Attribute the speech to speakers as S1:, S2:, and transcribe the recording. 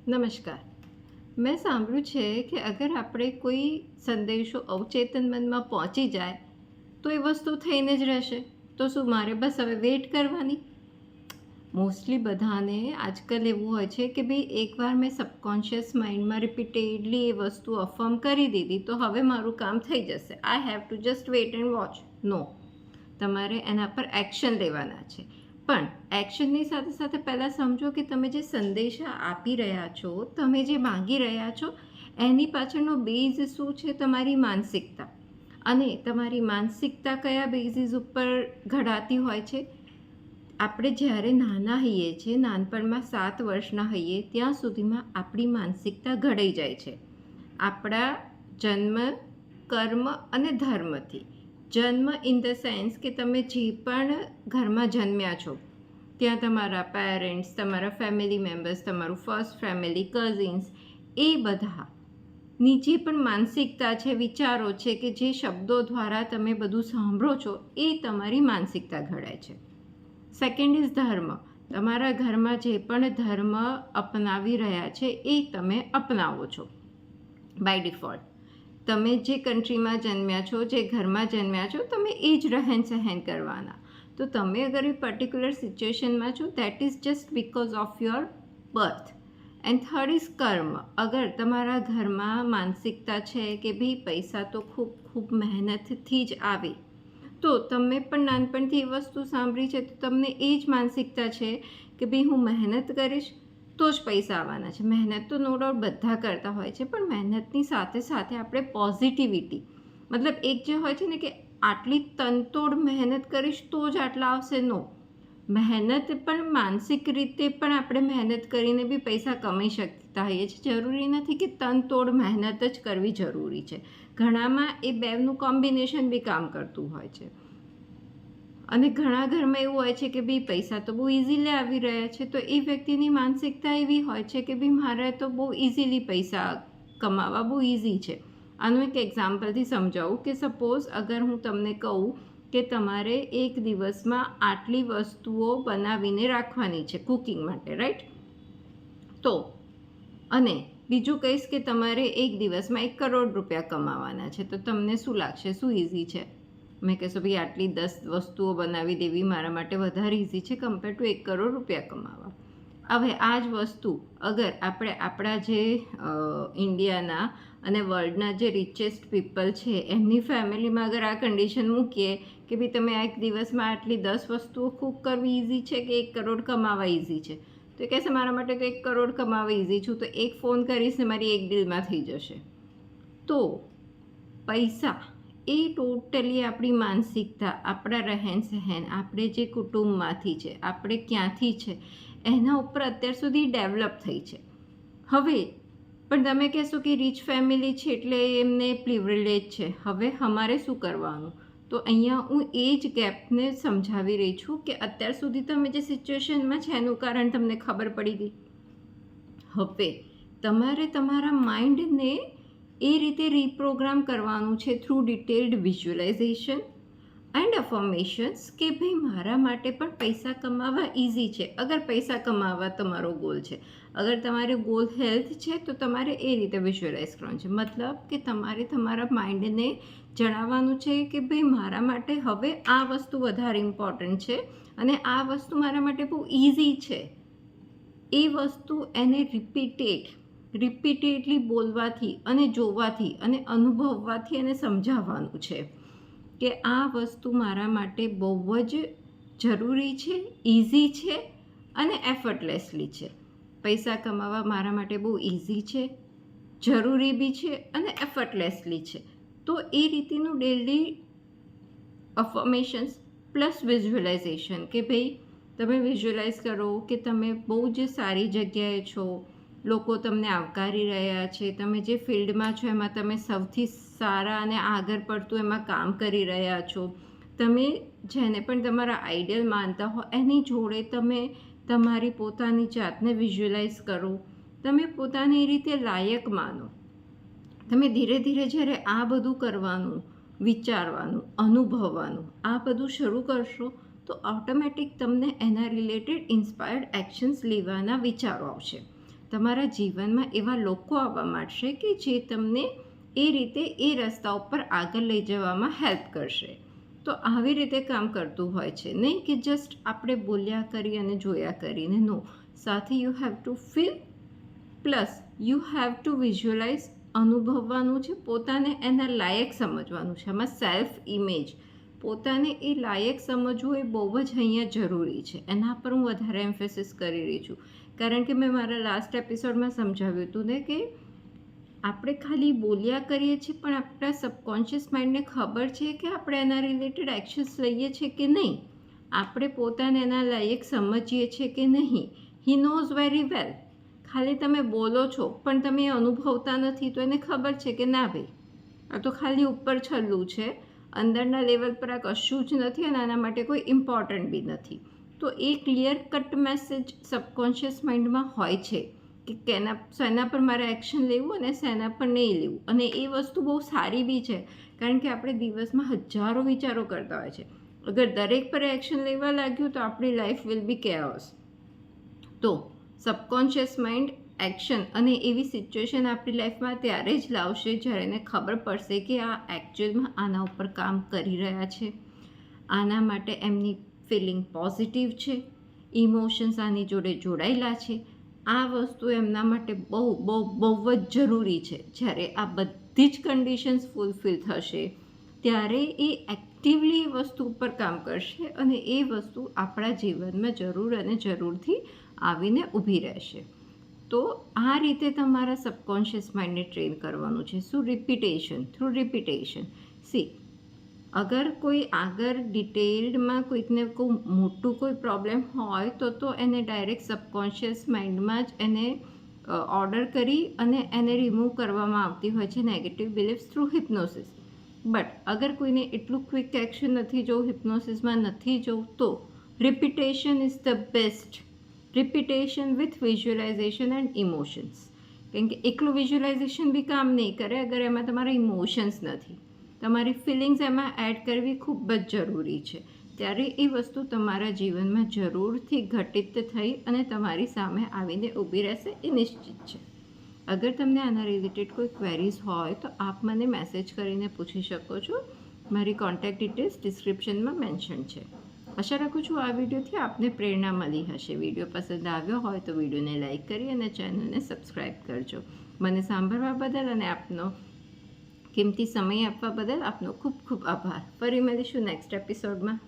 S1: નમસ્કાર. મેં સાંભળ્યું છે કે અગર આપણે કોઈ સંદેશો અવચેતન મનમાં પહોંચી જાય તો એ વસ્તુ થઈને જ રહેશે. તો શું મારે બસ હવે વેઇટ કરવાની? મોસ્ટલી બધાને આજકાલ એવું હોય છે કે ભાઈ એકવાર મેં સબકોન્શિયસ માઇન્ડમાં રિપીટેડલી એ વસ્તુ અફર્મ કરી દીધી તો હવે મારું કામ થઈ જશે. I have to just wait and watch. No, તમારે એના પર એક્શન લેવાના છે. પણ એક્શનની સાથે સાથે પહેલાં સમજો કે તમે જે સંદેશા આપી રહ્યા છો, તમે જે માંગી રહ્યા છો, એની પાછળનો બેઝ શું છે? તમારી માનસિકતા. અને તમારી માનસિકતા કયા બેઝિસ ઉપર ઘડાતી હોય છે? આપણે જ્યારે નાના હોઈએ છીએ, નાનપણમાં 7 વર્ષના હોઈએ ત્યાં સુધીમાં આપણી માનસિકતા ઘડાઈ જાય છે. આપણા જન્મ, કર્મ અને ધર્મથી. જન્મ ઇન ધ સેન્સ કે તમે જે પણ ઘરમાં જન્મ્યા છો ત્યાં તમારા પેરેન્ટ્સ, તમારા ફેમિલી મેમ્બર્સ, તમારું ફર્સ્ટ ફેમિલી, કઝિન્સ, એ બધાની જે પણ માનસિકતા છે, વિચારો છે કે જે શબ્દો દ્વારા તમે બધું સાંભળો છો એ તમારી માનસિકતા ઘડાય છે. સેકન્ડ ઇઝ ધર્મ. તમારા ઘરમાં જે પણ ધર્મ અપનાવી રહ્યા છે એ તમે અપનાવો છો બાય ડિફોલ્ટ. તમે જે કન્ટ્રીમાં જન્મ્યા છો, જે ઘરમાં જન્મ્યા છો, તમે એ જ રહેન સહેન કરવાના. તો તમે અગર એ પર્ટિક્યુલર સિચ્યુએશનમાં છો, that is just because of your birth. And third is karma. અગર તમારા ઘરમાં માનસિકતા છે કે ભાઈ પૈસા તો ખૂબ મહેનતથી જ આવે, તો તમે પણ નાનપણથી એ વસ્તુ સાંભળી છે, તો તમને એ જ માનસિકતા છે કે ભાઈ હું મહેનત કરીશ તો જ પૈસા આવવાના છે. મહેનત તો નો ડાઉટ બધા કરતા હોય છે, પણ મહેનતની સાથે સાથે આપણે પોઝિટિવિટી, મતલબ એક જે હોય છે ને કે આટલી તનતોડ મહેનત કરીશ તો જ આટલા આવશે. નો, મહેનત પણ માનસિક રીતે પણ આપણે મહેનત કરીને બી પૈસા કમાઈ શકતા હોઈએ છીએ. જરૂરી નથી કે તનતોડ મહેનત જ કરવી જરૂરી છે. ઘણામાં એ બેનું કોમ્બિનેશન બી કામ કરતું હોય છે. અને ઘણા ઘરમાં એવું હોય છે કે ભાઈ પૈસા તો બહુ ઇઝીલી આવી રહ્યા છે, તો એ વ્યક્તિની માનસિકતા એવી હોય છે કે ભાઈ મારે તો બહુ ઇઝીલી પૈસા કમાવા બહુ ઇઝી છે. આનું એક એક્ઝામ્પલથી સમજાવું કે સપોઝ અગર હું તમને કહું કે તમારે એક દિવસમાં આટલી વસ્તુઓ બનાવીને રાખવાની છે કુકિંગ માટે, રાઈટ? તો અને બીજું કહીશ કે તમારે એક દિવસમાં 1 કરોડ રૂપિયા કમાવાના છે, તો તમને શું લાગશે? શું ઇઝી છે? મેં કહેશો ભાઈ આટલી 10 વસ્તુઓ બનાવી દેવી મારા માટે વધારે ઇઝી છે કમ્પેર ટુ 1 કરોડ રૂપિયા કમાવા. હવે આ જ વસ્તુ અગર આપણે આપણા જે ઇન્ડિયાના અને વર્લ્ડના જે રિચેસ્ટ પીપલ છે એમની ફેમિલીમાં અગર આ કન્ડિશન મૂકીએ કે ભાઈ તમે એક દિવસમાં આટલી 10 વસ્તુઓ કૂક કરવી ઇઝી છે કે 1 કરોડ કમાવા ઇઝી છે, તો એ કહેશે મારા માટે તો 1 કરોડ કમાવા ઇઝી છું, તો એક ફોન કરીશ ને મારી એક ડીલમાં થઈ જશે. તો પૈસા એ ટોટલી આપણી માનસિકતા, આપણા રહેન સહેન, આપણે જે કુટુંબમાંથી છે, આપણે ક્યાંથી છે, એના ઉપર અત્યાર સુધી ડેવલપ થઈ છે. હવે પણ તમે કહેશો કે રિચ ફેમિલી છે એટલે એમને પ્રિવિલેજ છે. હવે અમારે શું કરવાનું? તો અહીંયા હું એ જ ગેપને સમજાવી રહી છું કે અત્યાર સુધી તમે જે સિચ્યુએશનમાં છે એનું કારણ તમને ખબર પડી ગઈ. હવે તમારે તમારા માઇન્ડને એ રીતે રીપ્રોગ્રામ કરવાનું છે થ્રુ ડિટેલ્ડ વિઝ્યુઅલાઇઝેશન એન્ડ અફર્મેશન્સ કે ભાઈ મારા માટે પણ પૈસા કમાવા ઇઝી છે. અગર પૈસા કમાવા તમારો ગોલ છે, અગર તમારો ગોલ હેલ્થ છે, તો તમારે એ રીતે વિઝ્યુઅલાઇઝ કરવાનું છે. મતલબ કે તમારે તમારા માઇન્ડને જણાવવાનું છે કે ભાઈ મારા માટે હવે આ વસ્તુ વધારે ઇમ્પોર્ટન્ટ છે અને આ વસ્તુ મારા માટે બહુ ઇઝી છે. એ વસ્તુ એને રિપીટેડલી બોલવાથી અને જોવાથી અને અનુભવવાથી એને સમજાવવાનું છે કે આ વસ્તુ મારા માટે બહુ જ જરૂરી છે, ઇઝી છે અને એફર્ટલેસલી છે. પૈસા કમાવા મારા માટે બહુ ઇઝી છે, જરૂરી બી છે અને એફર્ટલેસલી છે. તો એ રીતેનું ડેલી અફર્મેશન્સ પ્લસ વિઝ્યુઅલાઇઝેશન કે ભાઈ તમે વિઝ્યુઅલાઇઝ કરો કે તમે બહુ જ સારી જગ્યાએ છો, લોકો તમને આવકારી રહ્યા છે, તમે જે ફિલ્ડમાં છો એમાં તમે સૌથી સારા અને આગળ પડતું એમાં કામ કરી રહ્યા છો, તમે જેને પણ તમારા આઈડિયલ માનતા હો એની જોડે તમે તમારી પોતાની જાતને વિઝ્યુઅલાઇઝ કરો, તમે પોતાને એ રીતે લાયક માનો. તમે ધીરે ધીરે જ્યારે આ બધું કરવાનું, વિચારવાનું, અનુભવવાનું આ બધું શરૂ કરશો તો ઓટોમેટિક તમને એના રિલેટેડ ઇન્સ્પાયર્ડ એક્શન્સ લેવાના વિચારો આવશે. તમારા જીવનમાં એવા લોકો આવવા માંડશે કે જે તમને એ રીતે એ રસ્તા ઉપર આગળ લઈ જવામાં હેલ્પ કરશે. તો આવી રીતે કામ કરતું હોય છે, નહીં કે જસ્ટ આપણે બોલ્યા કરી અને જોયા કરીને. નો, સાથે you have to feel plus you have to visualise, અનુભવવાનું છે, પોતાને એના લાયક સમજવાનું છે. આમાં સેલ્ફ ઇમેજ, પોતાને એ લાયક સમજવું એ બહુ જ અહીંયા જરૂરી છે. એના પર હું વધારે એમ્ફેસિસ કરી રહી છું, કારણ કે મેં મારા લાસ્ટ એપિસોડમાં સમજાવ્યું હતું ને કે આપણે ખાલી બોલ્યા કરીએ છીએ, પણ આપણા સબકોન્શિયસ માઇન્ડને ખબર છે કે આપણે એના રિલેટેડ એક્શન્સ લઈએ છીએ કે નહીં, આપણે પોતાને એના લાયક સમજીએ છીએ કે નહીં. He knows very well. ખાલી તમે બોલો છો પણ તમે એ અનુભવતા નથી, તો એને ખબર છે કે ના ભાઈ, આ તો ખાલી ઉપર છલ્લું છે, અંદરના લેવલ પર આ કશું જ નથી અને આના માટે કોઈ ઇમ્પોર્ટન્ટ બી નથી. તો એ ક્લિયર કટ મેસેજ સબકોન્શિયસ માઇન્ડમાં હોય છે કે શેના પર મારે એક્શન લેવું અને શેના પર નહીં લેવું. અને એ વસ્તુ બહુ સારી બી છે, કારણ કે આપણે દિવસમાં હજારો વિચારો કરતા હોય છે. અગર દરેક પર એક્શન લેવા લાગ્યું તો આપણી લાઈફ વિલ બી કેઓસ. તો સબકોન્શિયસ માઇન્ડ એક્શન અને એવી સિચ્યુએશન આપણી લાઈફમાં ત્યારે જ લાવશે જ્યારે એને ખબર પડશે કે આ એકચ્યુઅલમાં આના ઉપર કામ કરી રહ્યા છે, આના માટે એમની ફિલિંગ પોઝિટિવ છે, ઇમોશન્સ આની જોડે જોડાયેલા છે. આ વસ્તુ એમના માટે બહુ બહુ બહુ જ જરૂરી છે. જ્યારે આ બધી જ કન્ડિશન્સ ફૂલફિલ થશે ત્યારે એ એક્ટિવલી એ વસ્તુ ઉપર કામ કરશે અને એ વસ્તુ આપણા જીવનમાં જરૂર અને જરૂરથી આવીને ઊભી રહેશે. તો આ રીતે તમારા સબકોન્શિયસ માઇન્ડને ટ્રેન કરવાનું છે. શું? Repetition, through repetition. સી, અગર કોઈ આગળ ડિટેલ્ડમાં કોઈકને કોઈ મોટું કોઈ પ્રોબ્લેમ હોય તો એને ડાયરેક્ટ સબકોન્શિયસ માઇન્ડમાં જ એને ઓર્ડર કરી અને એને રિમૂવ કરવામાં આવતી હોય છે નેગેટિવ બિલીફ્સ થ્રુ હિપ્નોસિસ. બટ અગર કોઈને એટલું ક્વિક એક્શન નથી જોવું, હિપ્નોસિસમાં નથી જવું, તો repetition is the best. Repetition with visualisation and emotions. કેમ કે એકલું વિઝ્યુઅલાઇઝેશન બી કામ નહીં કરે અગર એમાં તમારા ઇમોશન્સ નથી. તમારી ફિલિંગ્સ એમાં એડ કરવી ખૂબ જ જરૂરી છે. ત્યારે એ વસ્તુ તમારા જીવનમાં જરૂરથી ઘટિત થઈ અને તમારી સામે આવીને ઊભી રહેશે, એ નિશ્ચિત છે. અગર તમને આના રિલેટેડ કોઈ ક્વેરીઝ હોય તો આપ મને મેસેજ કરીને પૂછી શકો છો. મારી કોન્ટેક્ટ ડિટેલ્સ ડિસ્ક્રિપ્શનમાં મેન્શન છે. આશા રાખું છું આ વિડીયોથી આપને પ્રેરણા મળી હશે. વિડીયો પસંદ આવ્યો હોય તો વિડીયોને લાઇક કરી અને ચેનલને સબસ્ક્રાઈબ કરજો. મને સાંભળવા બદલ અને આપનો કિંમતી સમય આપવા બદલ આપનો ખૂબ ખૂબ આભાર. ફરી મળીશું નેક્સ્ટ એપિસોડમાં.